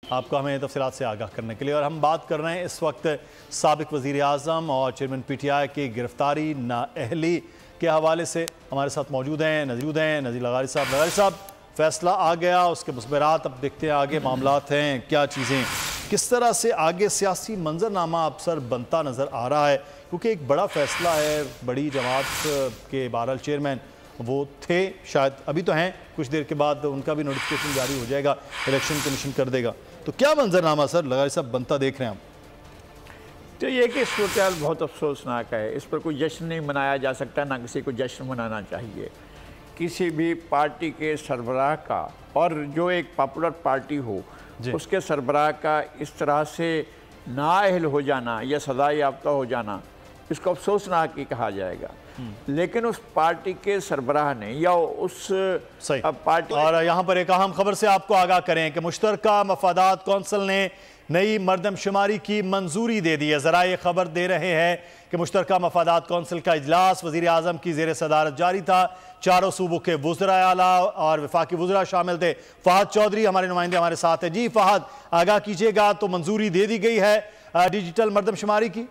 आपको हमें तफसीलात से आगाह करने के लिए। और हम बात कर रहे हैं इस वक्त साबिक वज़ीर आज़म और चेयरमैन PTI की गिरफ्तारी नाअहली के हवाले से। हमारे साथ मौजूद हैं नज़ीर लगारी साहब। लगारी साहब, फैसला आ गया, उसके मुसबरात अब देखते हैं आगे मामलात हैं क्या चीज़ें, किस तरह से आगे सियासी मंजरनामा अक्सर बनता नज़र आ रहा है, क्योंकि एक बड़ा फैसला है। बड़ी जमात के बहरहाल चेयरमैन वो थे, शायद अभी तो हैं, कुछ देर के बाद उनका भी नोटिफिकेशन जारी हो जाएगा, इलेक्शन कमीशन कर देगा। तो क्या मंजरनामा सर लगारी साहब बनता देख रहे हैं आप? तो ये कि सूरत बहुत अफसोसनाक है। इस पर कोई जश्न नहीं मनाया जा सकता, ना किसी को जश्न मनाना चाहिए। किसी भी पार्टी के सरबराह का, और जो एक पॉपुलर पार्टी हो उसके सरबराह का इस तरह से नाअहल हो जाना या सज़ा याफ्ता हो जाना, इसको अफसोसनाक ही कहा जाएगा। लेकिन उस पार्टी के सरबराह ने या उस पार्टी, और यहाँ पर एक अहम खबर से आपको आगाह करें कि मुश्तरका मफादात कौंसिल ने नई मरदमशुमारी की मंजूरी दे दी है। ज़रा ये खबर दे रहे हैं कि मुश्तरका मफादात कौंसिल का इजलास वज़ीर आज़म की ज़ेर सदारत जारी था। चारों सूबों के वुज़रा आला और वफाकी वुज़रा शामिल थे। फ़हद चौधरी हमारे नुमाइंदे हमारे साथ हैं। जी फ़हद, आगाह कीजिएगा। तो मंजूरी दे दी गई है डिजिटल मरदमशुमारी की।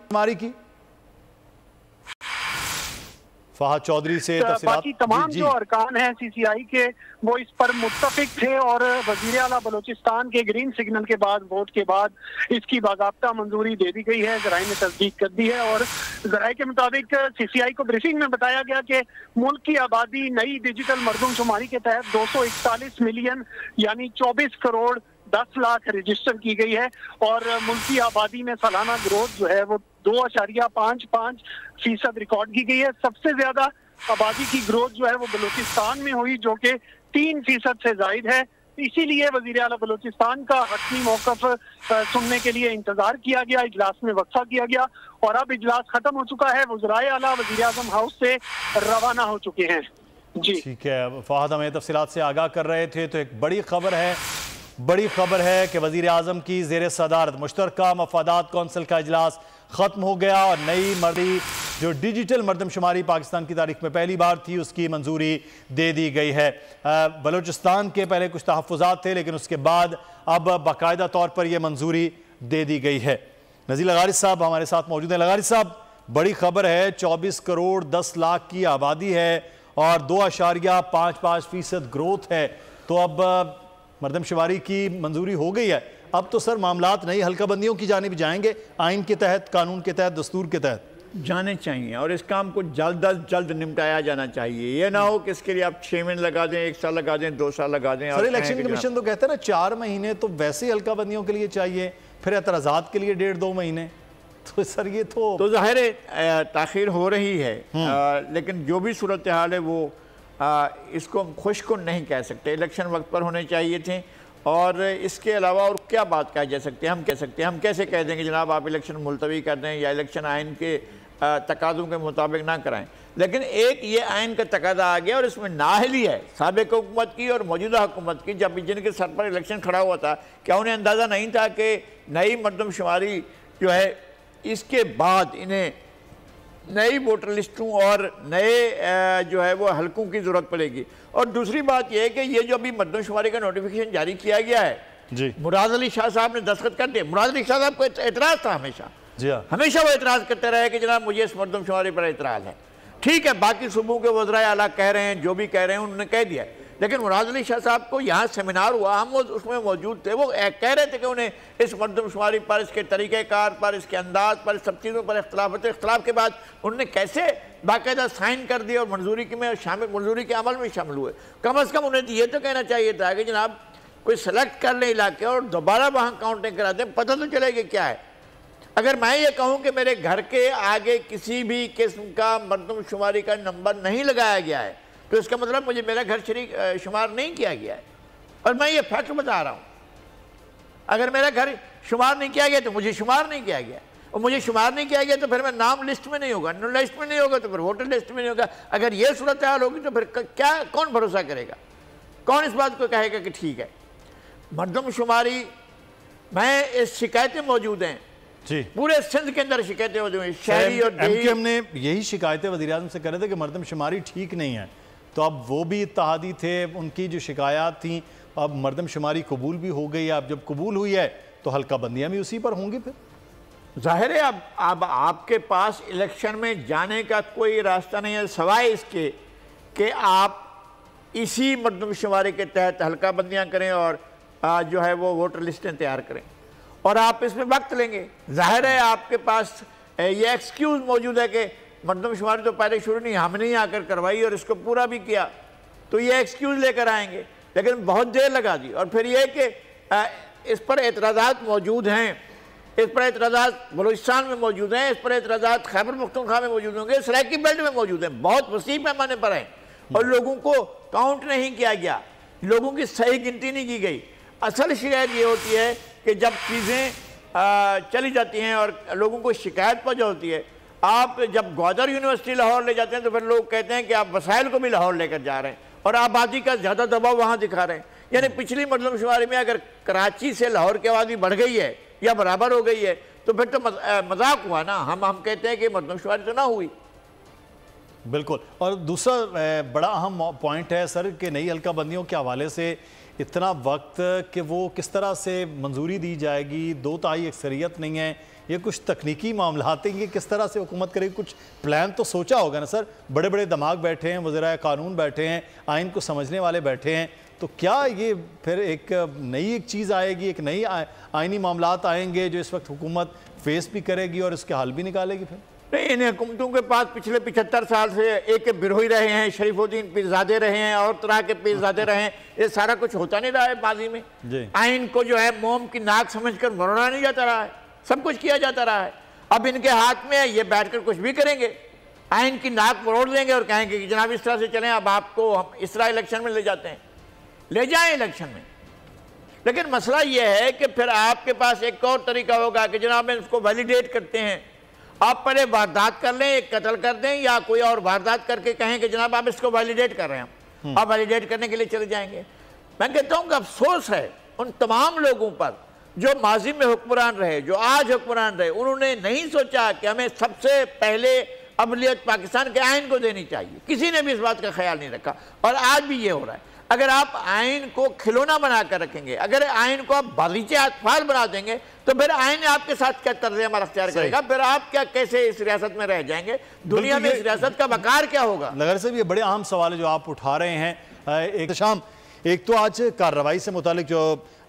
फ़हद चौधरी से बाकी तमाम जो अरकान हैं CCI के वो इस पर मुत्तफिक थे और वज़ीर आला बलोचिस्तान के ग्रीन सिग्नल के बाद, वोट के बाद इसकी बाज़ाब्ता मंजूरी दे दी गई है। ज़राए ने तस्दीक कर दी है और ज़राए के मुताबिक CCI को ब्रीफिंग में बताया गया कि मुल्क की आबादी नई डिजिटल मरदमशुमारी के तहत 241 मिलियन यानी 24 करोड़ 10 लाख रजिस्टर की गई है और मुल्की आबादी में सालाना ग्रोथ जो है वो 2.55% रिकॉर्ड की गई है। सबसे ज्यादा आबादी की ग्रोथ जो है वो बलूचिस्तान में हुई, जो कि 3% से जायद है। इसीलिए वज़ीर आला बलूचिस्तान का हतमी मौक़िफ़ सुनने के लिए इंतजार किया गया, इजलास में वक्फा किया गया और अब इजलास खत्म हो चुका है। वज़राए आला वज़ीर आज़म हाउस से रवाना हो चुके हैं। जी ठीक है, फ़हद हमें तफसीलात से आगाह कर रहे थे। तो एक बड़ी खबर है कि वज़ीर आज़म की ज़ेर सदारत मुश्तरका मफादात कौंसिल का इजलास ख़त्म हो गया और नई मर्दी जो डिजिटल मरदमशुमारी पाकिस्तान की तारीख में पहली बार थी उसकी मंजूरी दे दी गई है। बलूचिस्तान के पहले कुछ तहफ़्फ़ुज़ात थे, लेकिन उसके बाद अब बाकायदा तौर पर यह मंजूरी दे दी गई है। नज़ीर लगारी साहब हमारे साथ मौजूद हैं। लगारी साहब, बड़ी खबर है, 24 करोड़ 10 लाख की आबादी है और 2.55% ग्रोथ है। तो अब मरदमशुमारी की मंजूरी हो गई है। अब तो सर मामलात नई हल्काबंदियों की जानिब जाएंगे, आइन के तहत, कानून के तहत, दस्तूर के तहत जाने चाहिए और इस काम को जल्द अज जल्द निपटाया जाना चाहिए। ये ना हो कि इसके लिए आप 6 महीने लगा दें, 1 साल लगा दें, 2 साल लगा दें। सर इलेक्शन कमीशन तो कहते हैं ना 4 महीने तो वैसे ही हल्काबंदियों के लिए चाहिए, फिर एतराज़ात के लिए 1.5-2 महीने। तो सर ये तो ज़ाहिर है ताख़ीर हो रही है, लेकिन जो भी सूरत हाल है वो इसको खुशकुन नहीं कह सकते। इलेक्शन वक्त पर होने चाहिए थे और इसके अलावा और क्या बात कही जा सकती है। हम कैसे कह देंगे जनाब आप इलेक्शन मुलतवी कर दें या इलेक्शन आइन के तकाज़ों के मुताबिक ना कराएं। लेकिन एक ये आइन का तकाज़ा आ गया और इसमें नाअहली है साबिक़ हुकूमत की और मौजूदा हुकूमत की। जब जिनके सर पर इलेक्शन खड़ा हुआ था, क्या उन्हें अंदाज़ा नहीं था कि नई मरदमशुमारी जो है इसके बाद इन्हें नई वोटर लिस्टों और नए जो है वो हलकों की ज़रूरत पड़ेगी। और दूसरी बात यह है कि ये जो अभी मरदमशुमारी का नोटिफिकेशन जारी किया गया है जी, मुराद अली शाह साहब ने दस्तखत कर दिए। मुराद अली शाह साहब को एतराज़ था हमेशा वो एतराज़ करते रहे कि जनाब मुझे इस मरदमशुमारी पर एतराज़ है। ठीक है, बाकी सूबों के वज़राए आला कह रहे हैं, जो भी कह रहे हैं उन्होंने कह दिया। लेकिन मुराद अली शाह साहब को यहाँ सेमिनार हुआ, हम उसमें मौजूद थे, वो कह रहे थे कि उन्हें इस मरदमशुमारी पर, इसके तरीक़ेकार पर, इसके अंदाज पर, सब चीज़ों पर इख्तलाफ के बाद उन्होंने कैसे बाकायदा साइन कर दिया और मंजूरी के अमल में शामिल हुए। कम अज़ कम उन्हें ये तो कहना चाहिए था कि जनाब कोई सेलेक्ट कर ले इलाके और दोबारा वहाँ काउंटिंग करा दें, पता तो चलेगा क्या है। अगर मैं ये कहूँ कि मेरे घर के आगे किसी भी किस्म का मरदमशुमारी का नंबर नहीं लगाया गया है तो इसका मतलब मुझे मेरा घर शुमार नहीं किया गया है। और मैं ये फैक्ट बता रहा हूँ, अगर मेरा घर शुमार नहीं किया गया तो मुझे शुमार नहीं किया गया, और मुझे शुमार नहीं किया गया तो फिर मैं नाम लिस्ट में नहीं होगा, लिस्ट में नहीं होगा तो फिर वोटर लिस्ट में नहीं होगा। अगर ये सूरत हाल होगी तो फिर क्या, कौन भरोसा करेगा, कौन इस बात को कहेगा कि ठीक है। मरदमशुमारी में इस शिकायतें मौजूद हैं जी, पूरे सिंध के अंदर शिकायतें मौजूद हैं, शहरी और देही। हमने यही शिकायतें वज़ीर आज़म से कर रहे थे कि मरदमशुमारी ठीक नहीं है। तो अब वो भी इत्तेहादी थे, उनकी जो शिकायत थी अब मरदमशुमारी कबूल भी हो गई है, अब जब कबूल हुई है तो हल्का बंदियां भी उसी पर होंगी। फिर जाहिर है अब आपके पास इलेक्शन में जाने का कोई रास्ता नहीं है सवाए इसके कि आप इसी मरदमशुमारी के तहत हल्का बंदियां करें और जो है वो वोटर लिस्टें तैयार करें, और आप इसमें वक्त लेंगे। जाहिर है आपके पास ये एक्सक्यूज़ मौजूद है कि मरदमशुमारी तो पहले शुरू नहीं, हमने ही आकर करवाई और इसको पूरा भी किया, तो ये एक्सक्यूज़ लेकर आएंगे, लेकिन बहुत देर लगा दी। और फिर यह कि इस पर एतराज़ात मौजूद हैं, इस पर एतराज़ात बलूचिस्तान में मौजूद हैं, इस पर एतराज़ात खैबर पख्तूनख्वा में मौजूद होंगे, सराइकी बेल्ट में मौजूद हैं, बहुत वसीह पैमाने पर हैं, और लोगों को काउंट नहीं किया गया, लोगों की सही गिनती नहीं की गई। असल शिकायत ये होती है कि जब चीज़ें चली जाती हैं और लोगों को शिकायत पहुँच होती है। आप जब ग्वादर यूनिवर्सिटी लाहौर ले जाते हैं तो फिर लोग कहते हैं कि आप वसाइल को भी लाहौर लेकर जा रहे हैं और आबादी का ज़्यादा दबाव वहाँ दिखा रहे हैं। यानी पिछली मरदमशुमारी में अगर कराची से लाहौर की आबादी बढ़ गई है या बराबर हो गई है तो फिर तो मजाक हुआ ना। हम कहते हैं कि मरदमशुमारी तो ना हुई। बिल्कुल। और दूसरा बड़ा अहम पॉइंट है सर कि नई हल्का बंदियों के हवाले से इतना वक्त कि वो किस तरह से मंजूरी दी जाएगी, 2/3 अक्सरियत नहीं है, ये कुछ तकनीकी मामला हैं, ये किस तरह से हुकूमत करेगी, कुछ प्लान तो सोचा होगा ना सर। बड़े बड़े दिमाग बैठे हैं, वज़ीर कानून बैठे हैं, आइन को समझने वाले बैठे हैं, तो क्या ये फिर एक नई चीज़ आएगी, एक नई आइनी मामलात आएंगे जो इस वक्त हुकूमत फेस भी करेगी और इसके हल भी निकालेगी? फिर नहीं, इन हुकूमतों के पास पिछले 75 साल से एक बिरोही रहे हैं, शरीफुद्दीन पीरजादे रहे हैं और तरह के पीरजादे रहे हैं, ये सारा कुछ होता नहीं रहा है माजी में। आइन को जो है मोम की नाक समझकर मरोड़ा नहीं जाता रहा है, सब कुछ किया जाता रहा है। अब इनके हाथ में है, ये बैठकर कुछ भी करेंगे, आइन की नाक मरोड़ देंगे और कहेंगे कि जनाब इस तरह से चलें, अब आपको हम इस तरह इलेक्शन में ले जाते हैं, ले जाएं इलेक्शन में। लेकिन मसला ये है कि फिर आपके पास एक और तरीका होगा कि जनाब इसको वैलिडेट करते हैं, आप पहले वारदात कर लें, एक कत्ल कर दें या कोई और वारदात करके कहें कि जनाब आप इसको वैलिडेट कर रहे हैं, आप वैलिडेट करने के लिए चले जाएंगे। मैं कहता हूं कि अफसोस है उन तमाम लोगों पर जो माजी में हुक्मरान रहे, जो आज हुक्मरान रहे, उन्होंने नहीं सोचा कि हमें सबसे पहले अबलियत पाकिस्तान के आइन को देनी चाहिए। किसी ने भी इस बात का ख्याल नहीं रखा और आज भी ये हो रहा है। अगर आप आइन को खिलौना बनाकर रखेंगे, अगर आइन को आप बागीचे अतफाल बना देंगे तो फिर आइन आपके साथ क्या तर्ज अमल अख्तियार करेगा, फिर आप क्या कैसे इस रियासत में रह जाएंगे, दुनिया में इस रियासत का वकार क्या होगा? नगर साहब, ये बड़े अहम सवाल है जो आप उठा रहे हैं। एक तो आज कार्रवाई से मुतालिक जो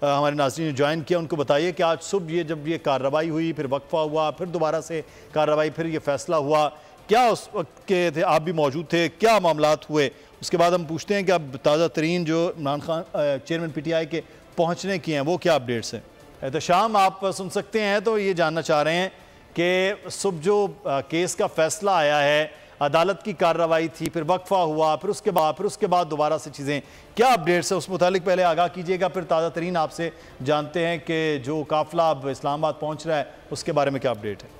हमारे नाज़रीन ने ज्वाइन किया उनको बताइए कि आज सुबह ये जब ये कार्रवाई हुई, फिर वक्फा हुआ, फिर दोबारा से कार्रवाई, फिर ये फैसला हुआ, क्या उस वक्त के थे, आप भी मौजूद थे, क्या मामलात हुए? उसके बाद हम पूछते हैं कि अब ताज़ा तरीन जो इमरान खान चेयरमैन PTI के पहुँचने की हैं वो क्या अपडेट्स हैं? एहतशाम आप सुन सकते हैं, तो ये जानना चाह रहे हैं कि सुबह जो केस का फैसला आया है, अदालत की कार्रवाई थी, फिर वक्फा हुआ, फिर उसके बाद दोबारा से चीज़ें क्या अपडेट्स है, उस मुतालिक पहले आगाह कीजिएगा, फिर ताज़ा तरीन आपसे जानते हैं कि जो काफिला अब इस्लामाबाद पहुँच रहा है उसके बारे में क्या अपडेट है।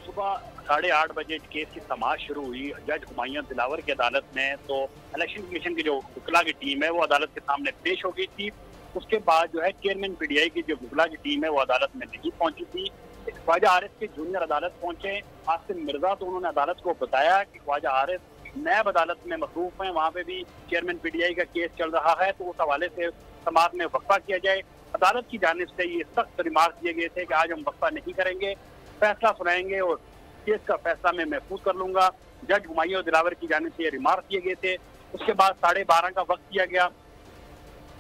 सुबह 8:30 बजे केस की समाअत शुरू हुई जज हुमायूं दिलावर की अदालत में। तो इलेक्शन कमीशन की जो वकला की टीम है वो अदालत के सामने पेश हो गई थी। उसके बाद जो है चेयरमैन PTI की जो वकला की टीम है वो अदालत में नहीं पहुंची थी। ख्वाजा आरिफ के जूनियर अदालत पहुंचे आसिम मिर्जा, तो उन्होंने अदालत को बताया कि ख्वाजा आरिफ नैब अदालत में मसरूफ हैं, वहाँ पे भी चेयरमैन PTI का केस चल रहा है, तो उस हवाले से समाअत में वक्फा किया जाए। अदालत की जानिब से ये सख्त रिमार्क दिए गए थे कि आज हम वक्फा नहीं करेंगे, फैसला सुनाएंगे और केस का फैसला मैं महफूज कर लूंगा। जज हुमायूं दिलावर की जानिब से ये रिमार्क दिए गए थे। उसके बाद 12:30 का वक्त दिया गया।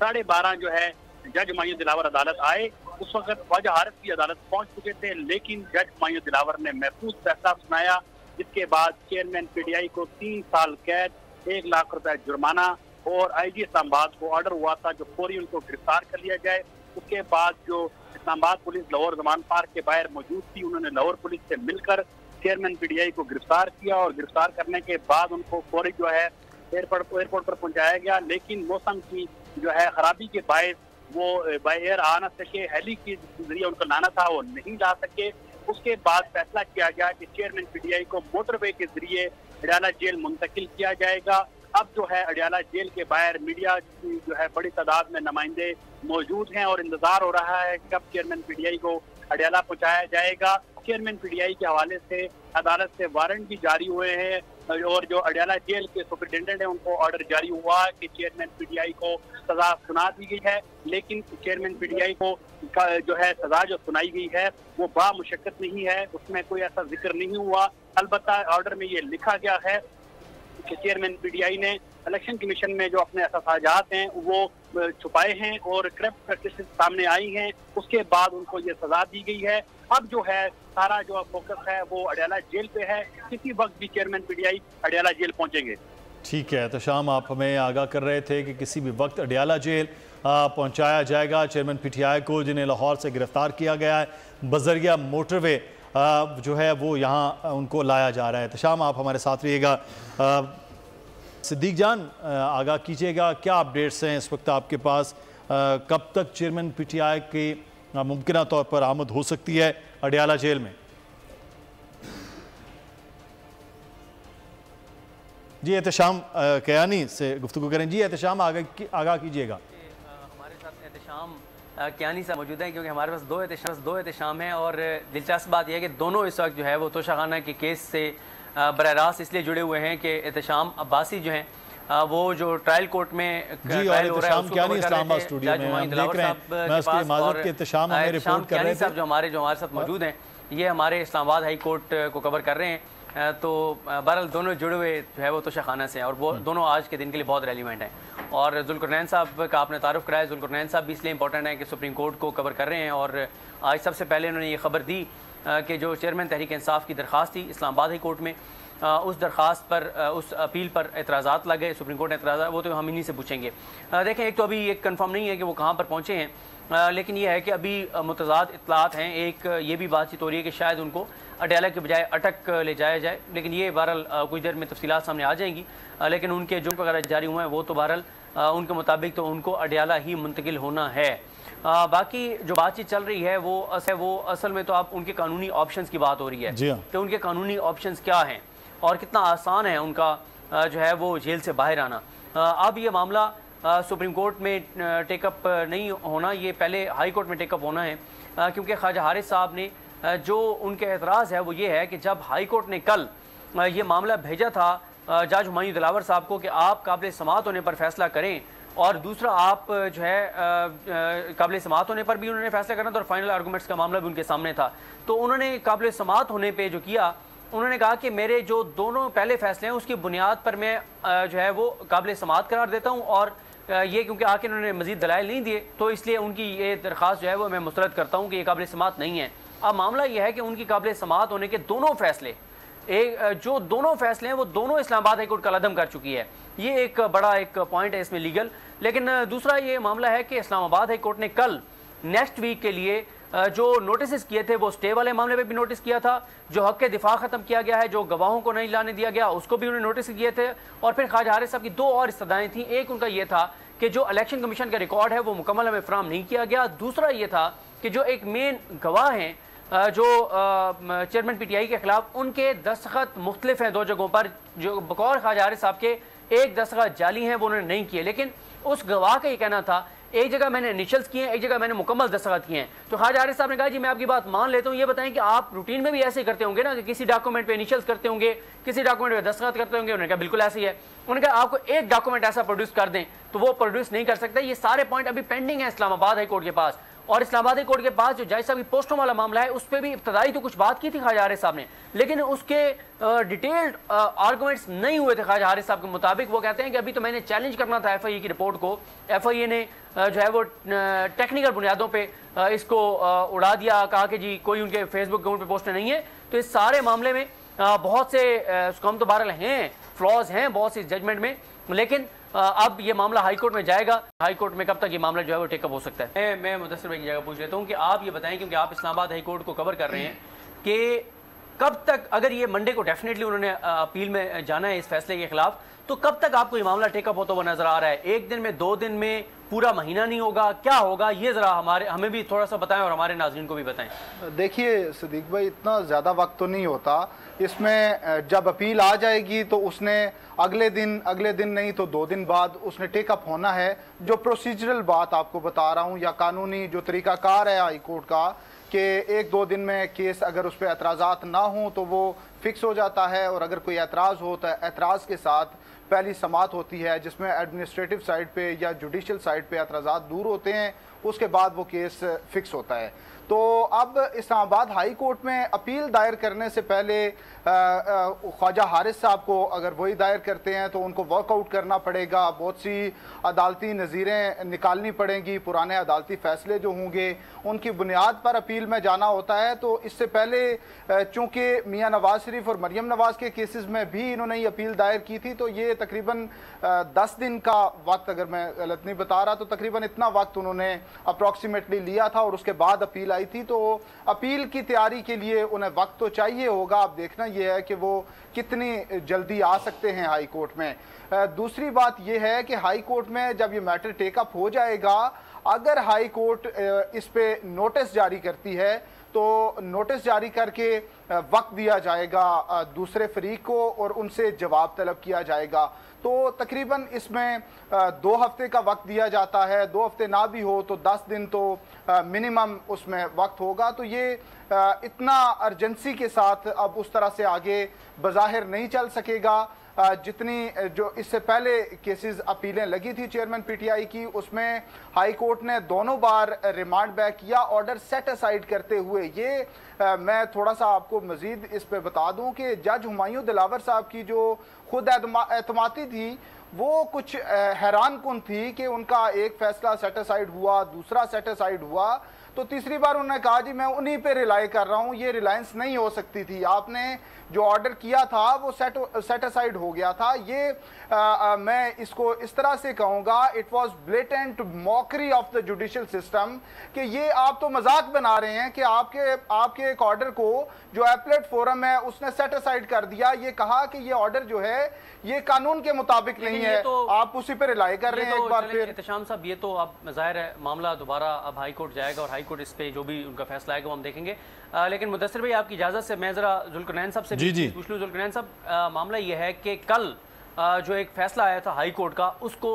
12:30 जो है जज हुमायूं दिलावर अदालत आए। उस वक्त ख्वाजा आरिफ की अदालत पहुंच चुके थे, लेकिन जज हुमायूं दिलावर ने महफूज फैसला सुनाया, जिसके बाद चेयरमैन PTI को 3 साल कैद, 1 लाख रुपए जुर्माना और IG इस्लामाबाद को ऑर्डर हुआ था जो फौरी उनको गिरफ्तार कर लिया जाए। उसके बाद जो इस्लामाबाद पुलिस लाहौर जमान पार्क के बाहर मौजूद थी, उन्होंने लाहौर पुलिस से मिलकर चेयरमैन PTI को गिरफ्तार किया और गिरफ्तार करने के बाद उनको फौरी जो है एयरपोर्ट पर पहुंचाया गया। लेकिन मौसम की जो है खराबी के बायस वो बाय एयर आ न सके, हेली के जरिए उनको लाना था वो नहीं ला सके। उसके बाद फैसला किया गया कि चेयरमैन PTI को मोटरवे के जरिए अडियाला जेल मुंतकिल किया जाएगा। अब जो है अडियाला जेल के बाहर मीडिया की जो है बड़ी तादाद में नुमाइंदे मौजूद हैं और इंतजार हो रहा है कब चेयरमैन PTI को अडियाला पहुंचाया जाएगा। चेयरमैन PTI के हवाले से अदालत से वारंट भी जारी हुए हैं और जो अडयाला जेल के सुपरिटेंडेंट है उनको ऑर्डर जारी हुआ कि चेयरमैन पीटीआई को सजा सुना दी गई है, लेकिन चेयरमैन पीटीआई को जो है सजा जो सुनाई गई है वो बामुशक्कत नहीं है, उसमें कोई ऐसा जिक्र नहीं हुआ। अलबत्ता ऑर्डर में ये लिखा गया है कि चेयरमैन पीटीआई ने इलेक्शन कमीशन में जो अपने एहसासात हैं वो छुपाए हैं और करप्ट प्रैक्टिसेस सामने आई हैं, उसके बाद उनको ये सजा दी गई है। अब जो है सारा जो फोकस है वो अडयाला जेल पे है, किसी वक्त भी चेयरमैन पीटीआई अडयाला जेल पहुंचेंगे। ठीक है, तो शाम आप हमें आगाह कर रहे थे कि किसी भी वक्त अडयाला जेल पहुंचाया जाएगा चेयरमैन पीटीआई को, जिन्हें लाहौर से गिरफ्तार किया गया है, बजरिया मोटरवे जो है वो यहाँ उनको लाया जा रहा है। तो शाम आप हमारे साथ रहिएगा। सिद्दीक जान, आगाह कीजिएगा क्या अपडेट्स हैं इस वक्त आपके पास, कब तक चेयरमैन पीटीआई की मुमकिन तौर पर आमद हो सकती है अडयाला जेल में? जी एहतशाम कयानी से गुफ्तगू करें। जी एहतशाम आगाह कीजिएगा। हमारे साथ एहतशाम कयानी साहब मौजूद हैं, क्योंकि हमारे पास दो एहतशाम हैं और दिलचस्प बात यह है कि दोनों इस वक्त जो है वो तोशाखाना के केस से बराह रास्त इसलिए जुड़े हुए हैं कि एहतशाम अब्बासी जो हैं वो जो ट्रायल कोर्ट में ट्रायल हो रहा है उसको कवर कर रहे थे। जज हुमायूं दिलावर साहब के पास और एहतशाम कयानी साहब जो हमारे साथ मौजूद हैं, ये हमारे इस्लामाबाद हाई कोर्ट को कवर कर रहे हैं। तो बहरहाल दोनों जुड़े हुए जो है वो तोशाखाना से हैं और वो दोनों आज के दिन के लिए बहुत रेलिवेंट हैं। और जुल्कुरनैन साहब का आपने तारुफ कराया, जुल्कुरनैन साहब भी इसलिए इंपॉर्टेंट है कि सुप्रीम कोर्ट को कवर कर रहे हैं और आज सबसे पहले उन्होंने ये खबर दी कि जो चेयरमैन तहरीक इंसाफ की दरख्वास्त थी इस्लामाबाद हाई कोर्ट में, उस दरख्वास्त पर उस अपील पर एतराज़ात लगे, सुप्रीम कोर्ट ने एतराज़ात, वो तो हम इन्हीं से पूछेंगे। देखें, एक तो अभी एक कंफर्म नहीं है कि वो कहाँ पर पहुँचे हैं, लेकिन यह है कि अभी मुतज़ाद इत्तलात हैं। एक ये भी बातचीत हो रही है कि शायद उनको अडयाला के बजाय अटक ले जाया जाए, लेकिन ये बहरहाल कुछ देर में तफसीलात सामने आ जाएंगी। लेकिन उनके जो वगैरह जारी हुए हैं वो तो बहरहाल उनके मुताबिक तो उनको अडयाला ही मुंतकिल होना है। बाकी जो बातचीत चल रही है वो असल में तो आप उनके कानूनी ऑप्शंस की बात हो रही है कि उनके कानूनी ऑप्शंस क्या हैं और कितना आसान है उनका जो है वो जेल से बाहर आना। अब ये मामला सुप्रीम कोर्ट में टेकअप नहीं होना, ये पहले हाई कोर्ट में टेकअप होना है, क्योंकि ख्वाजा हारिस साहब ने जो उनके एतराज़ है वो ये है कि जब हाई कोर्ट ने कल ये मामला भेजा था जज हुमायूं दिलावर साहब को कि आप काबिल समाअत होने पर फैसला करें, और दूसरा आप जो है काबिल समाअत होने पर भी उन्होंने फैसला करना था और फाइनल आर्गूमेंट्स का मामला भी उनके सामने था, तो उन्होंने काबिल समाअत होने पर जो किया, उन्होंने कहा कि मेरे जो दोनों पहले फैसले हैं उसकी बुनियाद पर मैं जो है वो काबिल समाअत करार देता हूँ, और ये क्योंकि आके उन्होंने मज़ीद दलाइल नहीं दिए तो इसलिए उनकी ये दरख्वास्त जो है वो मैं मुस्तरद करता हूँ कि ये काबिल समाअत नहीं है। अब मामला ये है कि उनकी काबिल समाअत होने के दोनों फैसले, जो दोनों फैसले हैं वो दोनों इस्लामाबाद हाई कोर्ट कलअदम कर चुकी है। ये एक बड़ा एक पॉइंट है इसमें लीगल। लेकिन दूसरा ये मामला है कि इस्लामाबाद हाई कोर्ट ने कल नेक्स्ट वीक के लिए जो नोटिस किए थे वो स्टे वाले मामले में भी नोटिस किया था, जो हक के दिफा ख़त्म किया गया है, जो गवाहों को नहीं लाने दिया गया उसको भी उन्होंने नोटिस किए थे, और फिर ख्वाजा हारिस साहब की दो और इस्तदाएँ थी। एक उनका ये था कि जो इलेक्शन कमीशन का रिकॉर्ड है वो मुकम्मल हमें फराहम नहीं किया गया। दूसरा ये था कि जो एक मेन गवाह हैं जो चेयरमैन पीटीआई के खिलाफ, उनके दस्तखत मुख्तलिफ हैं दो जगहों पर, जो बकौल ख्वाजा हारिस साहब के एक दस्तखत जाली हैं वो उन्होंने नहीं किए, लेकिन उस गवाह का ये कहना था एक जगह मैंने इनिशियल्स किए हैं, एक जगह मैंने मुकम्मल दस्तखत किए हैं। तो ख्वाजा हारिस साहब ने कहा जी मैं आपकी बात मान लेता हूँ, ये बताएं कि आप रूटीन में भी ऐसे ही करते होंगे ना कि किसी डॉक्यूमेंट पे इनिशियल्स करते होंगे, किसी डॉक्यूमेंट पे दस्तखत करते होंगे। उन्होंने कहा बिल्कुल ऐसे ही है। उन्होंने कहा आपको एक डॉक्यूमेंट ऐसा प्रोड्यूस कर दें तो वो प्रोड्यूस नहीं कर सकते। ये सारे पॉइंट अभी पेंडिंग है इस्लामाबाद हाई कोर्ट के पास, और इस्लामाबाद हाई कोर्ट के पास जो जज साहब की पोस्टों वाला मामला है उस पर भी इब्तदाई तो कुछ बात की थी ख्वाजा हारिस साहब ने, लेकिन उसके डिटेल्ड आर्गूमेंट्स नहीं हुए थे ख्वाजा हारिस साहब के मुताबिक। वो कहते हैं कि अभी तो मैंने चैलेंज करना था एफआईए की रिपोर्ट को, एफआईए ने जो है वो टेक्निकल बुनियादों पे इसको उड़ा दिया, कहा कि जी कोई उनके फेसबुक अकाउंट पे पोस्ट नहीं है। तो इस सारे मामले में बहुत से कम तो बहरहाल हैं, फ्लॉज हैं बहुत सी जजमेंट में, लेकिन अब ये मामला हाई कोर्ट में जाएगा। हाई कोर्ट में कब तक ये मामला जो है वो टेकअप हो सकता है? मैं मुदस्सिर भाई की जगह पूछ लेता हूँ कि आप ये बताएं, क्योंकि आप इस्लामाबाद हाई कोर्ट को कवर कर रहे हैं, कि कब तक, अगर ये मंडे को डेफिनेटली उन्होंने अपील में जाना है इस फैसले के खिलाफ, तो कब तक आपको ये मामला टेकअप होता हुआ नजर आ रहा है? एक दिन में, 2 दिन में, पूरा महीना नहीं होगा, क्या होगा? ये जरा हमें भी थोड़ा सा बताएं और हमारे नाज़रीन को भी बताएं। देखिए सिद्दीक भाई, इतना ज़्यादा वक्त तो नहीं होता इसमें। जब अपील आ जाएगी तो उसने अगले दिन नहीं तो 2 दिन बाद उसने टेकअप होना है। जो प्रोसीजरल बात आपको बता रहा हूँ या कानूनी जो तरीकाकार है हाई कोर्ट का, कि 1-2 दिन में केस अगर उस पर एतराज़ात ना हों तो वो फिक्स हो जाता है, और अगर कोई एतराज़ हो तो एतराज़ के साथ पहली समात होती है जिसमें एडमिनिस्ट्रेटिव साइड पे या जुडिशल साइड पे एतराज़ात दूर होते हैं, उसके बाद वो केस फिक्स होता है। तो अब इस्लामाबाद हाई कोर्ट में अपील दायर करने से पहले ख्वाजा हारिस साहब को अगर वही दायर करते हैं तो उनको वर्कआउट करना पड़ेगा, बहुत सी अदालती नज़ीरें निकालनी पड़ेंगी, पुराने अदालती फ़ैसले जो होंगे उनकी बुनियाद पर अपील में जाना होता है। तो इससे पहले चूँकि मियाँ नवाज शरीफ और मरियम नवाज के केसेस में भी इन्होंने ये अपील दायर की थी, तो ये तकरीबन 10 दिन का वक्त, अगर मैं गलत नहीं बता रहा तो तकरीबन इतना वक्त उन्होंने अप्रॉक्सीमेटली लिया था और उसके बाद अपील आई थी। तो अपील की तैयारी के लिए उन्हें वक्त तो चाहिए होगा, अब देखना यह है कि वो कितनी जल्दी आ सकते हैं हाई कोर्ट में। दूसरी बात यह है कि हाई कोर्ट में जब ये मैटर टेकअप हो जाएगा, अगर हाई कोर्ट इस पे नोटिस जारी करती है तो नोटिस जारी करके वक्त दिया जाएगा दूसरे फरीक को और उनसे जवाब तलब किया जाएगा। तो तकरीबन इसमें 2 हफ्ते का वक्त दिया जाता है, 2 हफ्ते ना भी हो तो 10 दिन तो मिनिमम उसमें वक्त होगा। तो ये इतना अर्जेंसी के साथ अब उस तरह से आगे बज़ाहिर नहीं चल सकेगा जितनी जो इससे पहले केसेस अपीलें लगी थी चेयरमैन पीटीआई की, उसमें हाई कोर्ट ने दोनों बार रिमांड बैक या ऑर्डर सेट असाइड करते हुए। ये मैं थोड़ा सा आपको मजीद इस पे बता दूं कि जज हुमायूं दिलावर साहब की जो खुद एतमादी थी वो कुछ हैरान कुन थी कि उनका एक फैसला सेट असाइड हुआ, दूसरा सेट असाइड हुआ, तो तीसरी बार उन्होंने कहा जी मैं उन्हीं पे रिलाई कर रहा हूँ, ये रिलायंस नहीं हो सकती थी, आपने जो ऑर्डर किया था वो सेट असाइड हो गया था। ये मैं इसको इस तरह से कहूँगा, it was blatant mockery of the judicial system कि ये आप तो मजाक बना रहे हैं कि आपके एक ऑर्डर को जो एपलेट फोरम है उसने सेट असाइड कर दिया, ये कहा कि ये ऑर्डर जो है ये कानून के मुताबिक नहीं है, तो आप उसी पर रिलाई कर रहे हैं। एक बार फिर एहतशाम साहब, ये तो अब जाहिर है मामला दोबारा अब हाई कोर्ट जाएगा और हाई कोर्ट इस पे जो भी उनका फैसला आएगा वो हम देखेंगे। लेकिन मुदस्सिर भाई आपकी इजाज़त से मैं ज़रा जुल्करनैन साहब से पूछ लूँ। जुल्करनैन साहब, मामला ये है कि कल जो एक फैसला आया था हाई कोर्ट का उसको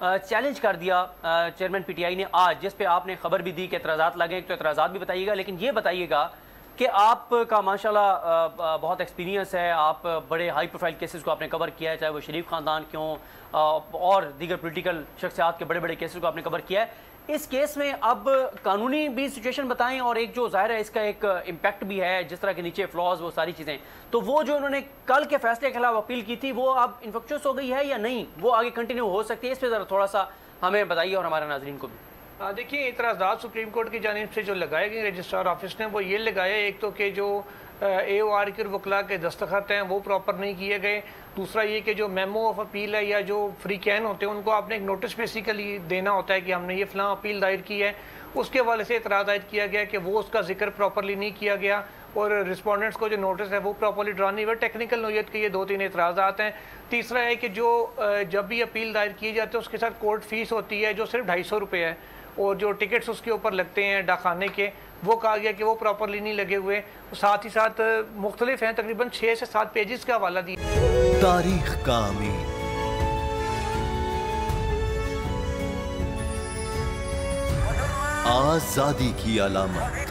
चैलेंज कर दिया चेयरमैन पीटीआई ने आज, जिस पे आपने खबर भी दी कि एतराज़ात लगे, तो एतराज़ात भी बताइएगा, लेकिन ये बताइएगा कि आपका माशाल्लाह बहुत एक्सपीरियंस है, आप बड़े हाई प्रोफाइल केसेस को आपने कवर किया है, चाहे वो शरीफ ख़ानदान क्यों और दीगर पॉलिटिकल शख्सियात के बड़े बड़े केसेस को आपने कवर किया है। इस केस में अब कानूनी भी सिचुएशन बताएं और एक जो जाहिर है इसका एक इम्पैक्ट भी है, जिस तरह के नीचे फ्लॉज, वो सारी चीज़ें, तो वो जो उन्होंने कल के फैसले के खिलाफ अपील की थी वो अब इन्फेक्शस हो गई है या नहीं, वो आगे कंटिन्यू हो सकती है, इस पर ज़रा थोड़ा सा हमें बताइए और हमारे नाज़रीन को भी। देखिए, इतराज़ात सुप्रीम कोर्ट की जानिब से जो लगाए गए रजिस्ट्रार ऑफिस ने वो ये लगाया, एक तो कि जो AOR के वकला के दस्तखत हैं वो प्रॉपर नहीं किए गए, दूसरा ये कि जो मेमो ऑफ अपील है या जो फ्री कैन होते हैं उनको आपने एक नोटिस बेसिकली देना होता है कि हमने ये फ़लाँ अपील दायर की है, उसके हवाले से इतराज़ दायर किया गया कि वो उसका जिक्र प्रॉपरली नहीं किया गया और रिस्पोंडेंट्स को जो नोटिस है वो प्रॉपरली ड्रा नहीं हुआ। टेक्निकल नोयत के ये 2-3 इतराज़ात हैं। तीसरा है कि जो जब भी अपील दायर की जाती है उसके साथ कोर्ट फीस होती है जो सिर्फ 250 रुपये है, और जो टिकट्स उसके ऊपर लगते हैं डाकखाने के, वो कहा गया कि वो प्रॉपरली नहीं लगे हुए। साथ ही साथ मुख्तलिफ हैं, तकरीबन 6 से 7 पेजेस का हवाला दिया। तारीख का अमीर, आजादी की अलामत,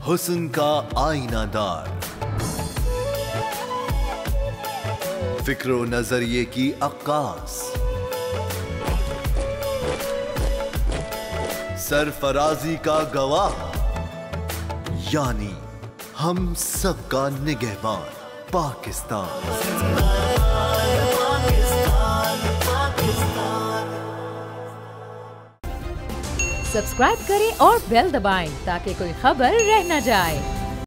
हुस्न का आईनादार, फिक्र व नजरिए की अक्कास, सरफराजी का गवाह, यानी हम सब का निगहबान पाकिस्तान। सब्सक्राइब करें और बेल दबाएं ताकि कोई खबर रह न जाए।